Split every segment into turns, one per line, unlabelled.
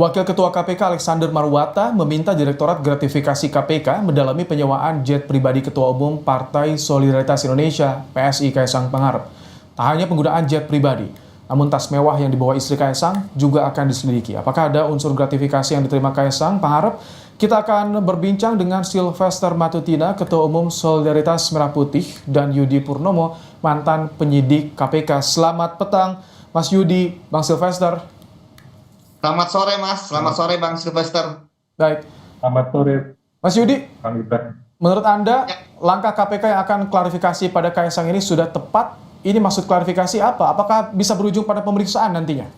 Wakil Ketua KPK Alexander Marwata meminta Direktorat Gratifikasi KPK mendalami penyewaan jet pribadi Ketua Umum Partai Solidaritas Indonesia (PSI) Kaisang Pangarep. Tak hanya penggunaan jet pribadi, namun tas mewah yang dibawa istri Kaisang juga akan diselidiki. Apakah ada unsur gratifikasi yang diterima Kaisang Pangarep? Kita akan berbincang dengan Sylvester Matutina, Ketua Umum Solidaritas Merah Putih, dan Yudi Purnomo, mantan penyidik KPK. Selamat petang, Mas Yudi, Bang Sylvester.
Selamat sore Mas, selamat sore Bang Sylvester.
Baik,
Selamat sore,
Mas Yudi,
Bang Ibrahim.
menurut Anda
Ya,
langkah KPK yang akan klarifikasi pada Kaisang ini sudah tepat? Ini maksud klarifikasi apa? Apakah bisa berujung pada pemeriksaan nantinya?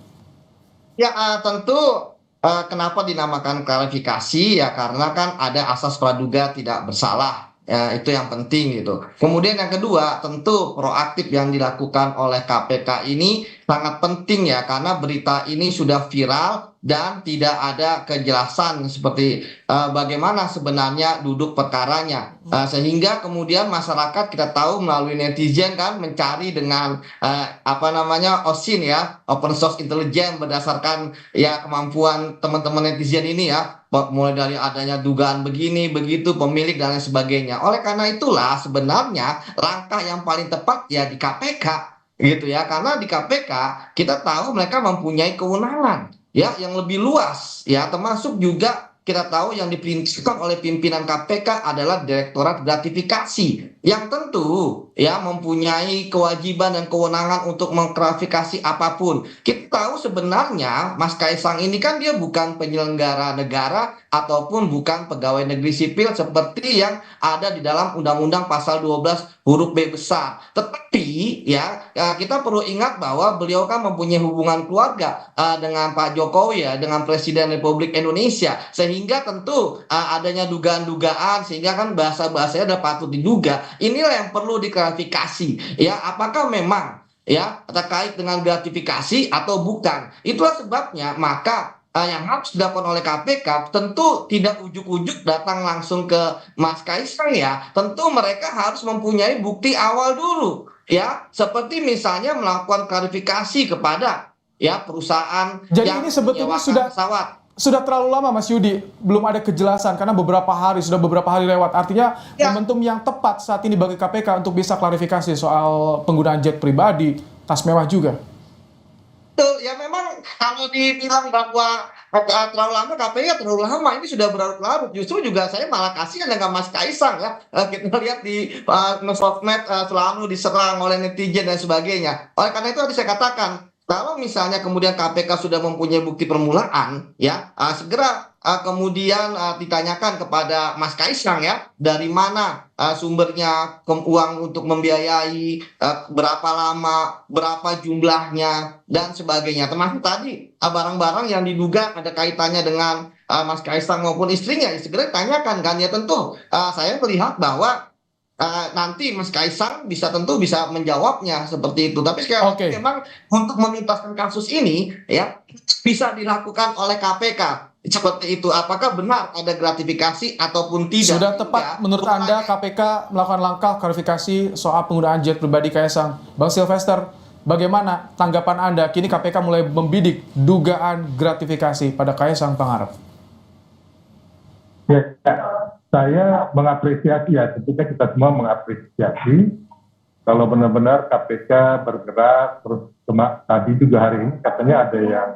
tentu kenapa dinamakan klarifikasi ya karena kan ada asas praduga tidak bersalah. Ya, itu yang penting gitu. Kemudian yang kedua, tentu proaktif yang dilakukan oleh KPK ini sangat penting ya karena berita ini sudah viral dan tidak ada kejelasan seperti bagaimana sebenarnya duduk perkaranya. Sehingga kemudian masyarakat kita tahu melalui netizen kan mencari dengan OSIN ya, Open Source Intelligence, berdasarkan ya kemampuan teman-teman netizen ini ya, mulai dari adanya dugaan begini begitu pemilik dan lain sebagainya. Oleh karena itulah sebenarnya langkah yang paling tepat ya di KPK gitu ya, karena di KPK kita tahu mereka mempunyai kewenangan ya yang lebih luas ya, termasuk juga kita tahu yang diperintahkan oleh pimpinan KPK adalah Direktorat Gratifikasi yang tentu ya mempunyai kewajiban dan kewenangan untuk mengklarifikasi apapun. Kita tahu sebenarnya Mas Kaisang ini kan dia bukan penyelenggara negara ataupun bukan pegawai negeri sipil seperti yang ada di dalam Undang-Undang Pasal 12 huruf B besar. Tetapi ya kita perlu ingat bahwa beliau kan mempunyai hubungan keluarga dengan Pak Jokowi ya, dengan Presiden Republik Indonesia, sehingga tentu adanya dugaan-dugaan sehingga kan bahasa-bahasanya udah patut diduga. Inilah yang perlu diklarifikasi ya, apakah memang ya terkait dengan gratifikasi atau bukan. Itulah sebabnya maka yang harus dilakukan oleh KPK tentu tidak ujuk-ujuk datang langsung ke Mas Kaisang ya. Tentu mereka harus mempunyai bukti awal dulu ya, seperti misalnya melakukan klarifikasi kepada ya perusahaan
Jadi
yang
ini sebetulnya
menyewakan pesawat.
sudah terlalu lama, Mas Yudi, belum ada kejelasan karena sudah beberapa hari lewat. Artinya
Ya,
momentum yang tepat saat ini bagi KPK untuk bisa klarifikasi soal penggunaan jet pribadi, tas mewah juga.
betul. Ya memang kalau dibilang bahwa terlalu lama, KPI terlalu lama, ini sudah berlarut-larut. Justru juga saya malah kasihan dengan Mas Kaisang ya. Kita lihat di sosmed selalu diserang oleh netizen dan sebagainya. Oleh karena itu tadi saya katakan, kalau misalnya kemudian KPK sudah mempunyai bukti permulaan, ya segera kemudian ditanyakan kepada Mas Kaisang ya, dari mana sumbernya uang untuk membiayai, berapa lama, berapa jumlahnya, dan sebagainya. Termasuk tadi barang-barang yang diduga ada kaitannya dengan Mas Kaisang maupun istrinya, ya segera ditanyakan kan ya. Tentu saya melihat bahwa nanti Mas Kaisang tentu bisa menjawabnya seperti itu. Tapi sekali lagi
Oke,
memang untuk menuntaskan kasus ini ya bisa dilakukan oleh KPK seperti itu. Apakah benar ada gratifikasi ataupun tidak?
sudah tepat
Sehingga
menurut Anda
upaya
KPK melakukan langkah klarifikasi soal penggunaan jet pribadi Kaisang. Bang Sylvester, bagaimana tanggapan Anda? Kini KPK mulai membidik dugaan gratifikasi pada Kaisang Pangarep.
Ya, saya mengapresiasi ya, tentunya kita semua mengapresiasi kalau benar-benar KPK bergerak, terus tadi juga hari ini katanya ada yang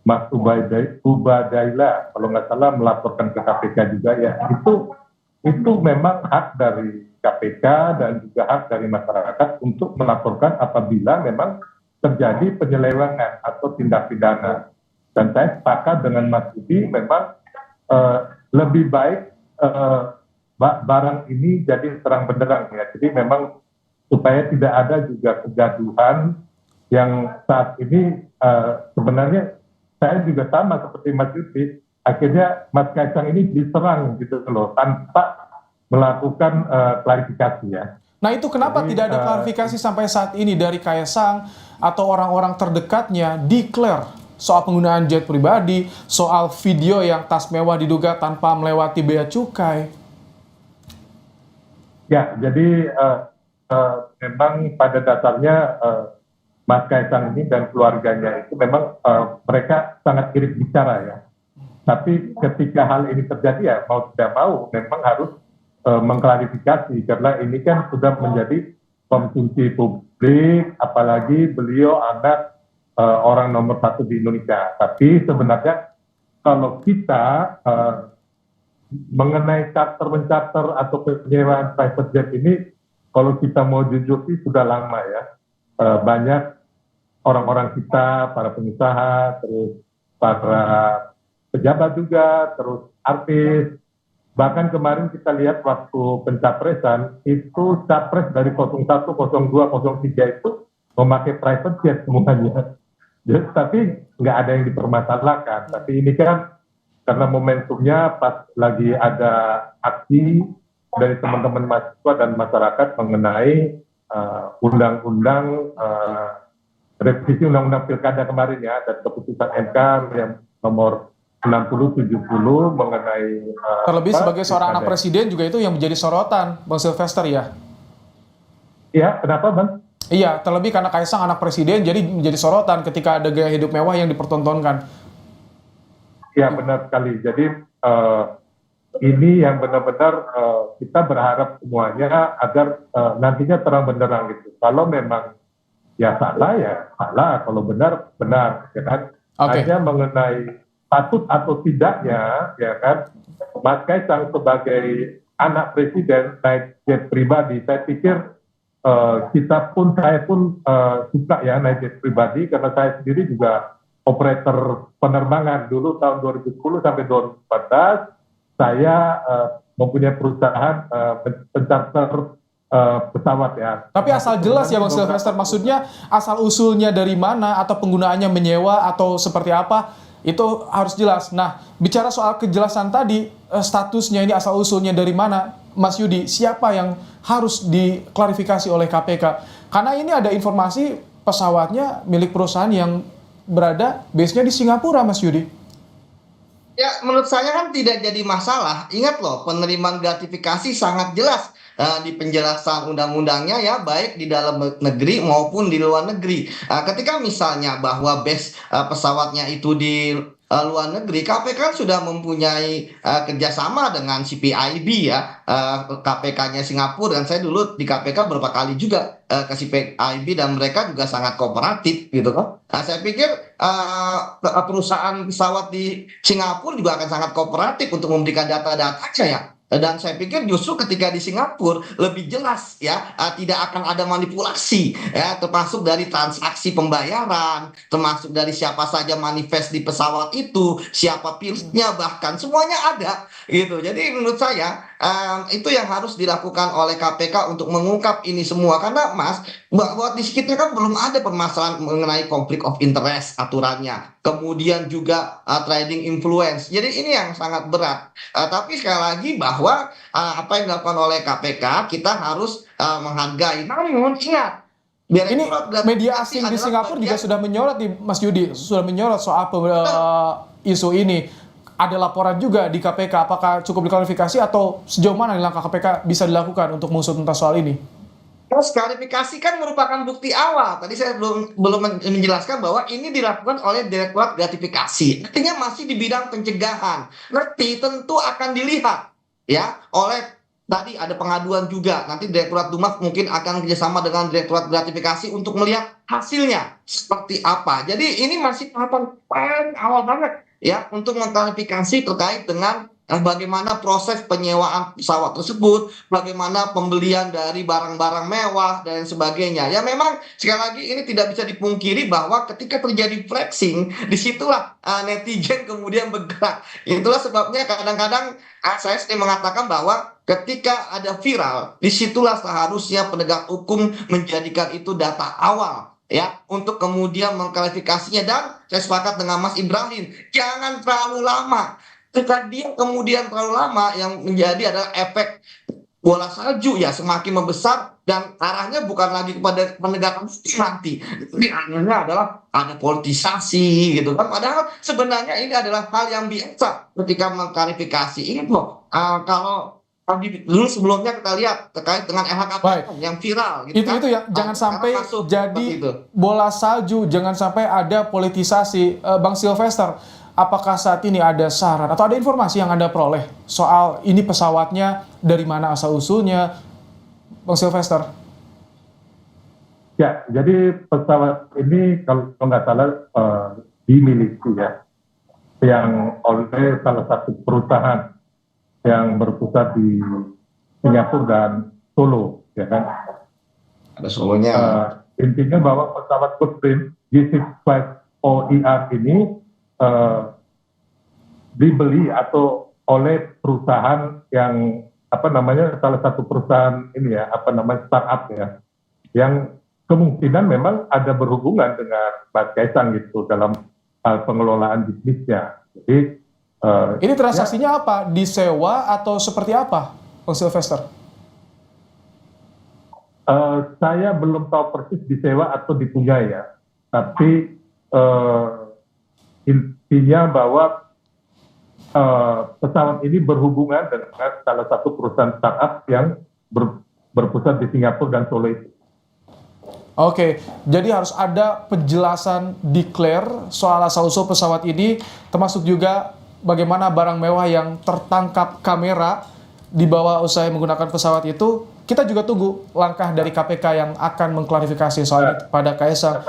Mas Ubadillah, kalau nggak salah melaporkan ke KPK juga ya, itu memang hak dari KPK dan juga hak dari masyarakat untuk melaporkan apabila memang terjadi penyelewengan atau tindak pidana. Dan saya sepakat dengan Mas Budi, memang lebih baik barang ini jadi terang benderang ya. Jadi memang supaya tidak ada juga kegaduhan yang saat ini sebenarnya saya juga sama seperti Mas Yudi. Akhirnya Mas Kaisang ini diserang gitu loh tanpa melakukan klarifikasi ya.
Nah itu kenapa
Jadi
tidak ada klarifikasi sampai saat ini dari Kaisang atau orang-orang terdekatnya declare soal penggunaan jet pribadi, soal video yang tas mewah diduga tanpa melewati bea cukai?
Ya, jadi memang pada dasarnya Mas Kaisang ini dan keluarganya itu memang mereka sangat irit bicara ya. Tapi ketika hal ini terjadi ya mau tidak mau memang harus mengklarifikasi karena ini kan sudah menjadi konsumsi publik, apalagi beliau anak orang nomor satu di Indonesia. Tapi sebenarnya kalau kita mengenai charter-mencarter atau penyewaan private jet ini, kalau kita mau jujur sih sudah lama ya. Banyak orang-orang kita, para pengusaha, terus para pejabat juga, terus artis. Bahkan kemarin kita lihat waktu pencapresan, itu capres dari 01, 02, 03 itu memakai private jet semuanya. Jadi, tapi nggak ada yang dipermasalahkan. Tapi ini kan karena momentumnya pas lagi ada aksi dari teman-teman mahasiswa dan masyarakat mengenai undang-undang revisi undang-undang pilkada kemarin ya, dan keputusan MK yang nomor 60-70 mengenai
Terlebih sebagai seorang anak presiden juga itu yang menjadi sorotan, Bang Sylvester ya?
Iya, kenapa Bang?
Iya, terlebih karena Kaisang anak presiden jadi menjadi sorotan ketika ada gaya hidup mewah yang dipertontonkan.
Iya, benar sekali. Jadi ini yang benar-benar kita berharap semuanya agar nantinya terang benderang gitu. Kalau memang ya salah, kalau benar, ya kan? Hanya mengenai patut atau tidaknya, ya kan, Mas Kaisang sebagai anak presiden naik jet pribadi, saya pikir saya pun suka ya naik jet pribadi karena saya sendiri juga operator penerbangan dulu tahun 2010 sampai 2014 saya mempunyai perusahaan pencharter pesawat ya.
Tapi asal jelas ya Bang Sylvester, maksudnya asal usulnya dari mana atau penggunaannya menyewa atau seperti apa itu harus jelas. Nah, bicara soal kejelasan tadi, statusnya ini asal usulnya dari mana, Mas Yudi, siapa yang harus diklarifikasi oleh KPK? Karena ini ada informasi pesawatnya milik perusahaan yang berada base-nya di Singapura, Mas Yudi.
Ya, menurut saya kan tidak jadi masalah. Ingat loh, penerimaan gratifikasi sangat jelas di penjelasan undang-undangnya ya, baik di dalam negeri maupun di luar negeri. Ketika misalnya bahwa base pesawatnya itu di luar negeri, KPK kan sudah mempunyai kerjasama dengan CPIB ya, KPK-nya Singapura, dan saya dulu di KPK beberapa kali juga ke CPIB dan mereka juga sangat kooperatif gitu kan. Saya pikir perusahaan pesawat di Singapura juga akan sangat kooperatif untuk memberikan data-datanya ya. Dan saya pikir justru ketika di Singapura lebih jelas ya, tidak akan ada manipulasi ya, termasuk dari transaksi pembayaran, termasuk dari siapa saja manifest di pesawat itu, siapa pilotnya, bahkan semuanya ada gitu. Jadi menurut saya itu yang harus dilakukan oleh KPK untuk mengungkap ini semua, karena Mas, bahwa di sekitar kan belum ada permasalahan mengenai konflik of interest aturannya, kemudian juga trading influence. Jadi ini yang sangat berat. Tapi sekali lagi bahwa apa yang dilakukan oleh KPK kita harus menghargai. Namun ingat,
ini media asing di Singapura juga sudah menyorot di Mas Yudi, sudah menyorot soal isu ini. Ada laporan juga di KPK, apakah cukup diklarifikasi atau sejauh mana langkah KPK bisa dilakukan untuk mengusut tuntas soal ini?
Terus klarifikasi kan merupakan bukti awal. Tadi saya belum menjelaskan bahwa ini dilakukan oleh Direktorat Gratifikasi. Artinya masih di bidang pencegahan. Nanti tentu akan dilihat ya oleh, tadi ada pengaduan juga. Nanti Direktorat Dumas mungkin akan kerjasama dengan Direktorat Gratifikasi untuk melihat hasilnya seperti apa. Jadi ini masih tahapan paling awal banget ya untuk mengklarifikasi terkait dengan bagaimana proses penyewaan pesawat tersebut, bagaimana pembelian dari barang-barang mewah dan sebagainya. Ya memang sekali lagi ini tidak bisa dipungkiri bahwa ketika terjadi flexing, disitulah netizen kemudian bergerak. Itulah sebabnya kadang-kadang saya sering mengatakan bahwa ketika ada viral, disitulah seharusnya penegak hukum menjadikan itu data awal ya untuk kemudian mengklarifikasinya. Dan saya sepakat dengan Mas Ibrahim, jangan terlalu lama. Ketika dia kemudian terlalu lama, yang menjadi adalah efek bola salju ya semakin membesar dan arahnya bukan lagi kepada penegakan hukum nanti. Jadi arahnya adalah ada politisasi gitu kan. Padahal sebenarnya ini adalah hal yang biasa ketika mengklarifikasi. Ingat loh, kalau dulu sebelumnya kita lihat terkait dengan LHKPN yang viral gitu
itu ya, jangan sampai jadi bola salju, jangan sampai ada politisasi. Bang Sylvester, apakah saat ini ada saran atau ada informasi yang Anda peroleh soal ini pesawatnya dari mana asal-usulnya, Bang Sylvester?
Ya, jadi pesawat ini kalau nggak salah dimiliki ya, yang oleh salah satu perusahaan yang berpusat di Singapura dan Solo, ya kan.
Ada solonya.
Intinya bahwa pesawat Gulfstream G65OER ini dibeli atau oleh perusahaan yang salah satu perusahaan ini ya, startup ya, yang kemungkinan memang ada berhubungan dengan Mas Kaisang gitu dalam hal pengelolaan bisnisnya. Jadi
Ini transaksinya apa? Disewa atau seperti apa, Bang Sylvester?
Saya belum tahu persis disewa atau dipunyai ya, tapi intinya bahwa pesawat ini berhubungan dengan salah satu perusahaan startup yang berpusat di Singapura dan Solo itu.
Oke, jadi harus ada penjelasan declare soal asal-usul pesawat ini, termasuk juga bagaimana barang mewah yang tertangkap kamera dibawa usai menggunakan pesawat itu. Kita juga tunggu langkah dari KPK yang akan mengklarifikasi soal ini pada Kaisang.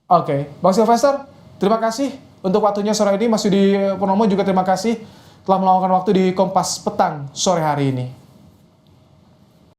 Oke, Bang Sylvester, terima kasih untuk waktunya sore ini. Mas Yudi Purnomo juga terima kasih telah meluangkan waktu di Kompas Petang sore hari ini.